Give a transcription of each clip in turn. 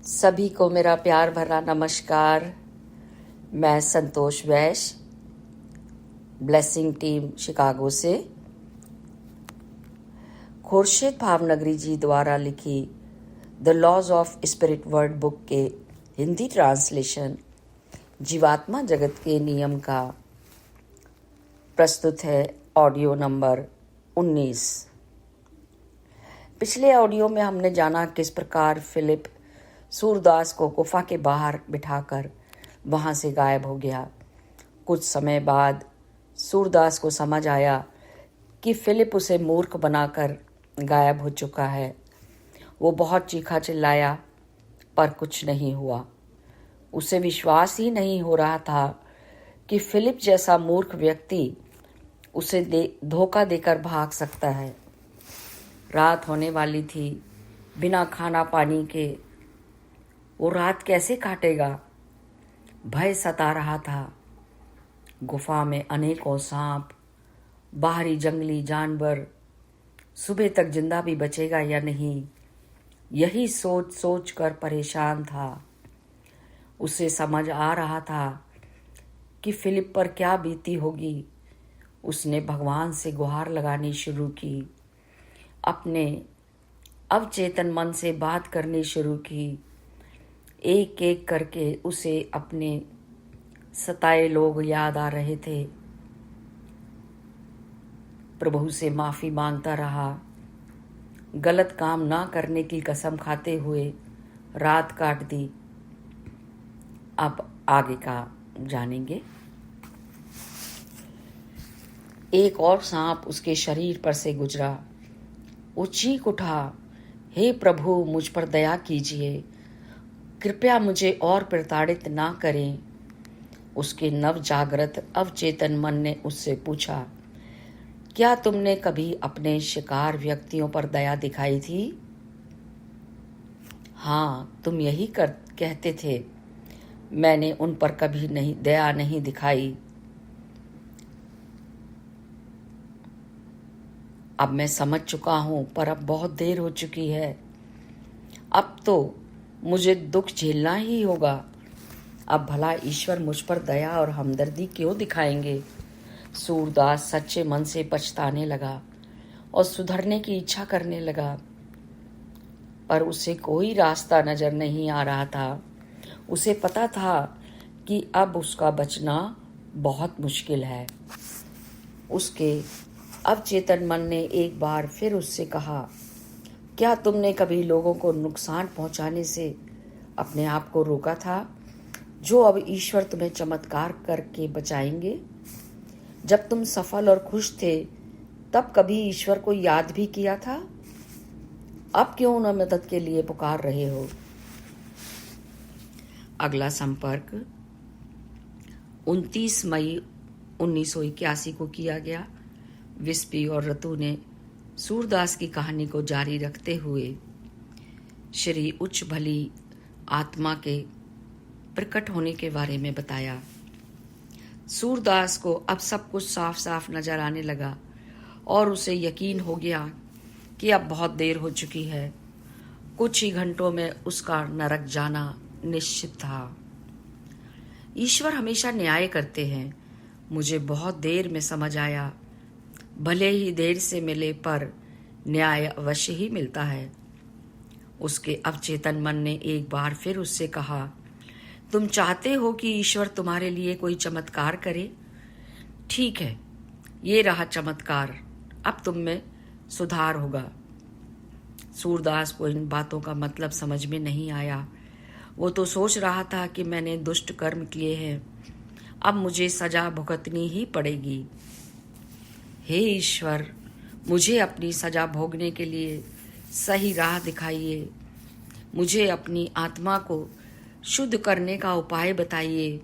सभी को मेरा प्यार भरा नमस्कार। मैं संतोष वैश्य, ब्लेसिंग टीम शिकागो से। खुर्शीद भावनगरी जी द्वारा लिखी the laws of spirit word book के हिंदी ट्रांसलेशन जीवात्मा जगत के नियम का प्रस्तुत है ऑडियो नंबर 19। पिछले ऑडियो में हमने जाना किस प्रकार फिलिप सूरदास को गुफा के बाहर बिठाकर वहां से गायब हो गया। कुछ समय बाद सूरदास को समझ आया कि फिलिप उसे मूर्ख बनाकर गायब हो चुका है। वो बहुत चीखा चिल्लाया पर कुछ नहीं हुआ। उसे विश्वास ही नहीं हो रहा था कि फिलिप जैसा मूर्ख व्यक्ति उसे धोखा देकर भाग सकता है। रात होने वाली थी। बिना खाना पानी के वो रात कैसे काटेगा? भय सता रहा था। गुफा में अनेकों सांप, बाहरी जंगली जानवर, सुबह तक जिंदा भी बचेगा या नहीं, यही सोच सोच कर परेशान था। उसे समझ आ रहा था कि फिलिप पर क्या बीती होगी। उसने भगवान से गुहार लगानी शुरू की, अपने अवचेतन मन से बात करनी शुरू की। एक एक करके उसे अपने सताए लोग याद आ रहे थे। प्रभु से माफी मांगता रहा। गलत काम ना करने की कसम खाते हुए रात काट दी। अब आगे का जानेंगे। एक और सांप उसके शरीर पर से गुजरा। वो चीख उठा, हे प्रभु, मुझ पर दया कीजिए, कृपया मुझे और प्रताड़ित ना करें। उसके नव जागृत अवचेतन मन ने उससे पूछा, क्या तुमने कभी अपने शिकार व्यक्तियों पर दया दिखाई थी? हाँ, तुम यही कहते थे। मैंने उन पर कभी दया नहीं दिखाई। अब मैं समझ चुका हूं, पर अब बहुत देर हो चुकी है। अब तो मुझे दुख झेलना ही होगा। अब भला ईश्वर मुझ पर दया और हमदर्दी क्यों दिखाएंगे? सूरदास सच्चे मन से पछताने लगा और सुधरने की इच्छा करने लगा, पर उसे कोई रास्ता नजर नहीं आ रहा था। उसे पता था कि अब उसका बचना बहुत मुश्किल है। उसके अवचेतन मन ने एक बार फिर उससे कहा, क्या तुमने कभी लोगों को नुकसान पहुंचाने से अपने आप को रोका था, जो अब ईश्वर तुम्हें चमत्कार करके बचाएंगे? जब तुम सफल और खुश थे तब कभी ईश्वर को याद भी किया था? अब क्यों न मदद के लिए पुकार रहे हो? अगला संपर्क 29 मई 1981 को किया गया। विस्पी और रतु ने सूरदास की कहानी को जारी रखते हुए श्री उच्च भली आत्मा के प्रकट होने के बारे में बताया। सूरदास को अब सब कुछ साफ साफ नजर आने लगा और उसे यकीन हो गया कि अब बहुत देर हो चुकी है। कुछ ही घंटों में उसका नरक जाना निश्चित था। ईश्वर हमेशा न्याय करते हैं। मुझे बहुत देर में समझ आया। भले ही देर से मिले, पर न्याय अवश्य ही मिलता है। उसके अवचेतन मन ने एक बार फिर उससे कहा, तुम चाहते हो कि ईश्वर तुम्हारे लिए कोई चमत्कार करे? ठीक है, ये रहा चमत्कार। अब तुम में सुधार होगा। सूरदास को इन बातों का मतलब समझ में नहीं आया। वो तो सोच रहा था कि मैंने दुष्ट कर्म किए हैं, अब मुझे सजा भुगतनी ही पड़ेगी। हे ईश्वर, मुझे अपनी सजा भोगने के लिए सही राह दिखाइए। मुझे अपनी आत्मा को शुद्ध करने का उपाय बताइए।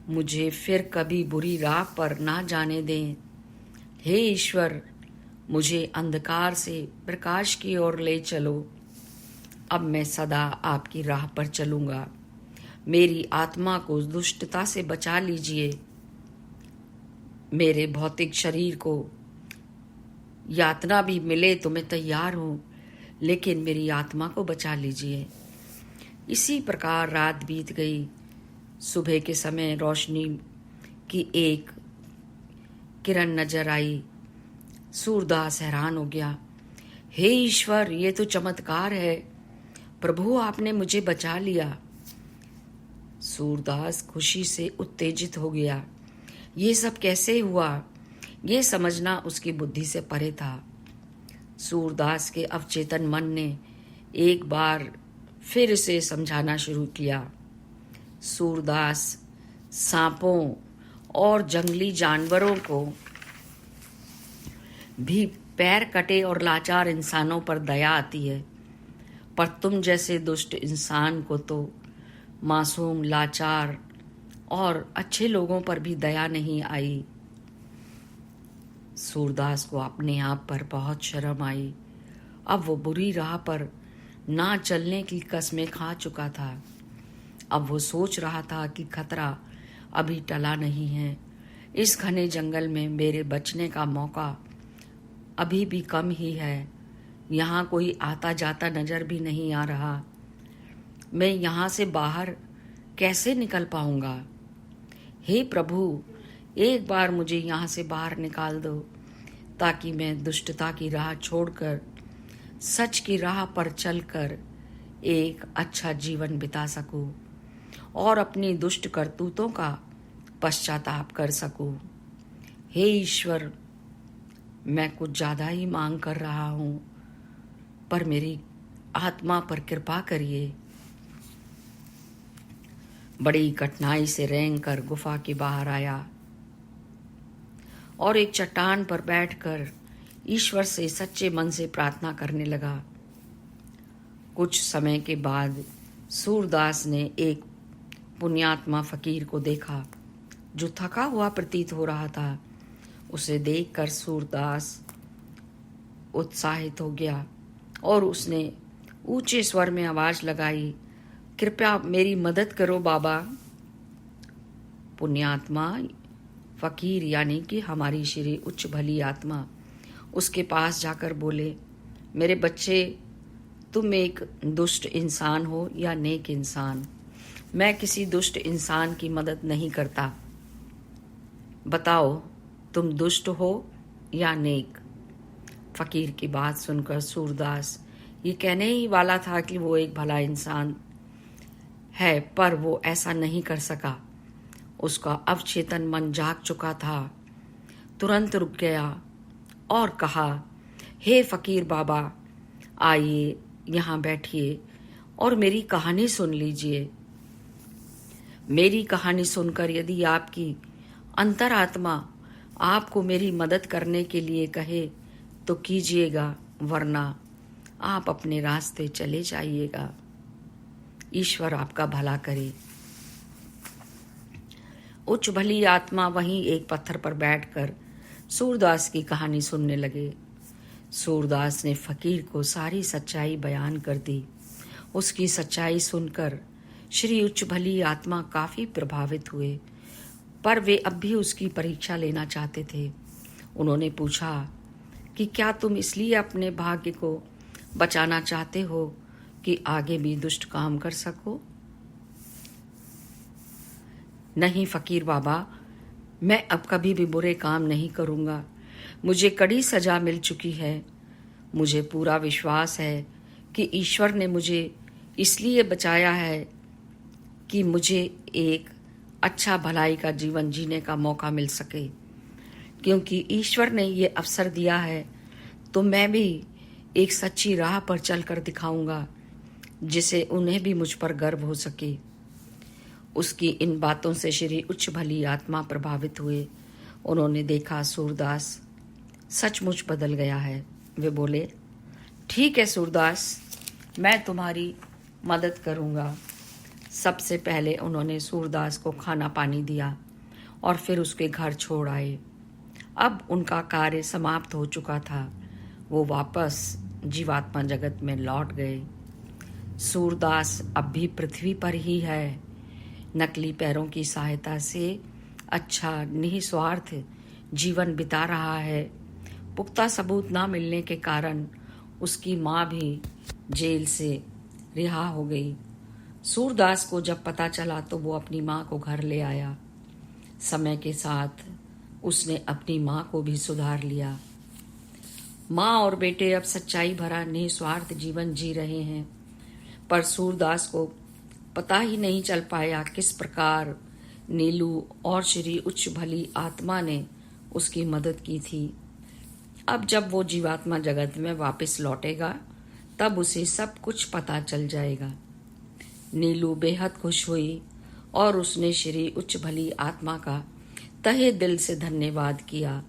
मुझे फिर कभी बुरी राह पर ना जाने दें। हे ईश्वर, मुझे अंधकार से प्रकाश की ओर ले चलो। अब मैं सदा आपकी राह पर चलूंगा। मेरी आत्मा को दुष्टता से बचा लीजिए। मेरे भौतिक शरीर को यातना भी मिले तो मैं तैयार हूं, लेकिन मेरी आत्मा को बचा लीजिए। इसी प्रकार रात बीत गई। सुबह के समय रोशनी की एक किरण नजर आई। सूरदास हैरान हो गया। हे ईश्वर, ये तो चमत्कार है। प्रभु, आपने मुझे बचा लिया। सूरदास खुशी से उत्तेजित हो गया। ये सब कैसे हुआ, ये समझना उसकी बुद्धि से परे था। सूरदास के अवचेतन मन ने एक बार फिर से समझाना शुरू किया। सूरदास, सांपों और जंगली जानवरों को भी पैर कटे और लाचार इंसानों पर दया आती है, पर तुम जैसे दुष्ट इंसान को तो मासूम, लाचार और अच्छे लोगों पर भी दया नहीं आई। सूरदास को अपने आप पर बहुत शर्म आई। अब वो बुरी राह पर ना चलने की कस्में खा चुका था। अब वो सोच रहा था कि खतरा अभी टला नहीं है। इस घने जंगल में मेरे बचने का मौका अभी भी कम ही है। यहाँ कोई आता जाता नजर भी नहीं आ रहा। मैं यहाँ से बाहर कैसे निकल पाऊंगा? हे प्रभु, एक बार मुझे यहाँ से बाहर निकाल दो, ताकि मैं दुष्टता की राह छोड़कर सच की राह पर चलकर एक अच्छा जीवन बिता सकूं और अपनी दुष्ट करतूतों का पश्चाताप कर सकूं। हे ईश्वर, मैं कुछ ज़्यादा ही मांग कर रहा हूं, पर मेरी आत्मा पर कृपा करिए। बड़ी कठिनाई से रेंग कर गुफा के बाहर आया और एक चट्टान पर बैठकर ईश्वर से सच्चे मन से प्रार्थना करने लगा। कुछ समय के बाद सूरदास ने एक पुण्यात्मा फकीर को देखा जो थका हुआ प्रतीत हो रहा था। उसे देखकर सूरदास उत्साहित हो गया और उसने ऊंचे स्वर में आवाज लगाई, कृपया मेरी मदद करो बाबा। पुण्यात्मा फकीर यानी कि हमारी श्री उच्च भली आत्मा उसके पास जाकर बोले, मेरे बच्चे, तुम एक दुष्ट इंसान हो या नेक इंसान? मैं किसी दुष्ट इंसान की मदद नहीं करता। बताओ, तुम दुष्ट हो या नेक? फकीर की बात सुनकर सूरदास ये कहने ही वाला था कि वो एक भला इंसान है, पर वो ऐसा नहीं कर सका। उसका अवचेतन मन जाग चुका था। तुरंत रुक गया और कहा, हे फकीर बाबा, आइए यहाँ बैठिए और मेरी कहानी सुन लीजिए। मेरी कहानी सुनकर यदि आपकी अंतरात्मा आपको मेरी मदद करने के लिए कहे तो कीजिएगा, वरना आप अपने रास्ते चले जाइएगा। ईश्वर आपका भला करे। उच्च भली आत्मा वहीं एक पत्थर पर बैठकर सूरदास की कहानी सुनने लगे। सूरदास ने फकीर को सारी सच्चाई बयान कर दी। उसकी सच्चाई सुनकर श्री उच्च भली आत्मा काफी प्रभावित हुए, पर वे अब भी उसकी परीक्षा लेना चाहते थे। उन्होंने पूछा कि क्या तुम इसलिए अपने भाग्य को बचाना चाहते हो कि आगे भी दुष्ट काम कर सको? नहीं फकीर बाबा, मैं अब कभी भी बुरे काम नहीं करूंगा। मुझे कड़ी सजा मिल चुकी है। मुझे पूरा विश्वास है कि ईश्वर ने मुझे इसलिए बचाया है कि मुझे एक अच्छा भलाई का जीवन जीने का मौका मिल सके। क्योंकि ईश्वर ने ये अवसर दिया है, तो मैं भी एक सच्ची राह पर चलकर दिखाऊंगा, जिसे उन्हें भी मुझ पर गर्व हो सके। उसकी इन बातों से श्री उच्च भली आत्मा प्रभावित हुए। उन्होंने देखा सूरदास सचमुच बदल गया है। वे बोले, ठीक है सूरदास, मैं तुम्हारी मदद करूंगा। सबसे पहले उन्होंने सूरदास को खाना पानी दिया और फिर उसके घर छोड़ आए। अब उनका कार्य समाप्त हो चुका था। वो वापस जीवात्मा जगत में लौट गए। सूरदास अब भी पृथ्वी पर ही है। नकली पैरों की सहायता से अच्छा निस्वार्थ जीवन बिता रहा है। पुख्ता सबूत ना मिलने के कारण उसकी माँ भी जेल से रिहा हो गई। सूरदास को जब पता चला तो वो अपनी माँ को घर ले आया। समय के साथ उसने अपनी माँ को भी सुधार लिया। माँ और बेटे अब सच्चाई भरा निस्वार्थ जीवन जी रहे हैं, पर सूरदास को पता ही नहीं चल पाया किस प्रकार नीलू और श्री उच्च भली आत्मा ने उसकी मदद की थी। अब जब वो जीवात्मा जगत में वापस लौटेगा तब उसे सब कुछ पता चल जाएगा। नीलू बेहद खुश हुई और उसने श्री उच्च भली आत्मा का तहे दिल से धन्यवाद किया।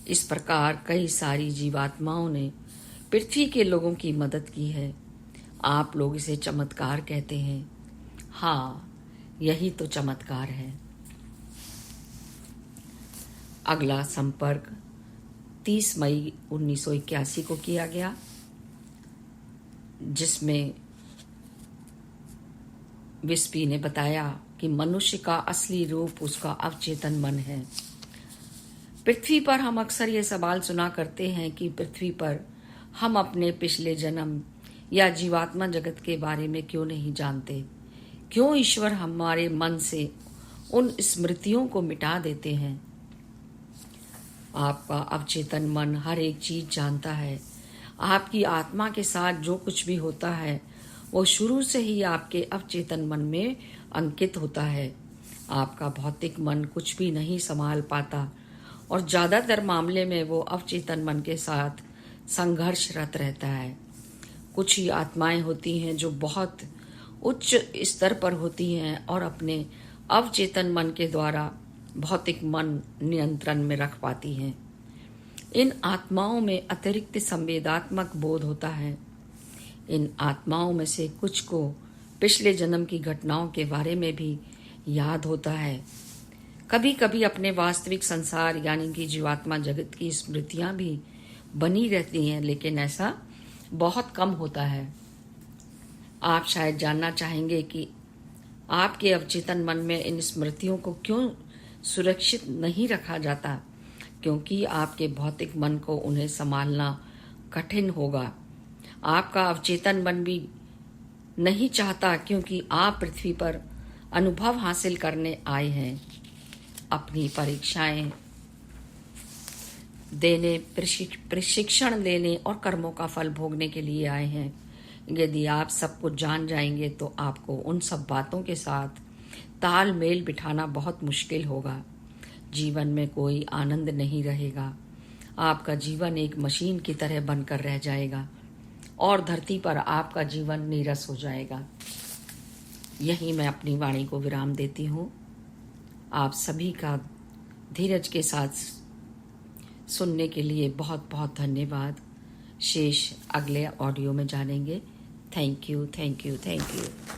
इस प्रकार कई सारी जीवात्माओं ने पृथ्वी के लोगों की मदद की है। आप लोग इसे चमत्कार कहते हैं। हाँ, यही तो चमत्कार है। अगला संपर्क 30 मई 1981 को किया गया, जिसमें विस्पी ने बताया कि मनुष्य का असली रूप उसका अवचेतन मन है। पृथ्वी पर हम अक्सर ये सवाल सुना करते हैं कि पृथ्वी पर हम अपने पिछले जन्म या जीवात्मा जगत के बारे में क्यों नहीं जानते। क्यों ईश्वर हमारे मन से उन स्मृतियों को मिटा देते हैं। आपका अवचेतन मन हर एक चीज जानता है। आपकी आत्मा के साथ जो कुछ भी होता है वो शुरू से ही आपके अवचेतन मन में अंकित होता है। आपका भौतिक मन कुछ भी नहीं संभाल पाता और ज्यादातर मामले में वो अवचेतन मन के साथ संघर्षरत रहता है। कुछ ही आत्माएं होती हैं जो बहुत उच्च स्तर पर होती हैं और अपने अवचेतन मन के द्वारा भौतिक मन नियंत्रण में रख पाती हैं। इन आत्माओं में अतिरिक्त संवेदात्मक बोध होता है। इन आत्माओं में से कुछ को पिछले जन्म की घटनाओं के बारे में भी याद होता है। कभी कभी अपने वास्तविक संसार यानी कि जीवात्मा जगत की स्मृतियां भी बनी रहती हैं, लेकिन ऐसा बहुत कम होता है। आप शायद जानना चाहेंगे कि आपके अवचेतन मन में इन स्मृतियों को क्यों सुरक्षित नहीं रखा जाता, क्योंकि आपके भौतिक मन को उन्हें संभालना कठिन होगा। आपका अवचेतन मन भी नहीं चाहता, क्योंकि आप पृथ्वी पर अनुभव हासिल करने आए हैं, अपनी परीक्षाएं देने, प्रशिक्षण लेने और कर्मों का फल भोगने के लिए आए हैं। यदि आप सब कुछ जान जाएंगे तो आपको उन सब बातों के साथ तालमेल बिठाना बहुत मुश्किल होगा। जीवन में कोई आनंद नहीं रहेगा। आपका जीवन एक मशीन की तरह बनकर रह जाएगा और धरती पर आपका जीवन नीरस हो जाएगा। यहीं मैं अपनी वाणी को विराम देती हूँ। आप सभी का धीरज के साथ सुनने के लिए बहुत बहुत धन्यवाद। शेष अगले ऑडियो में जानेंगे। Thank you, thank you, thank you.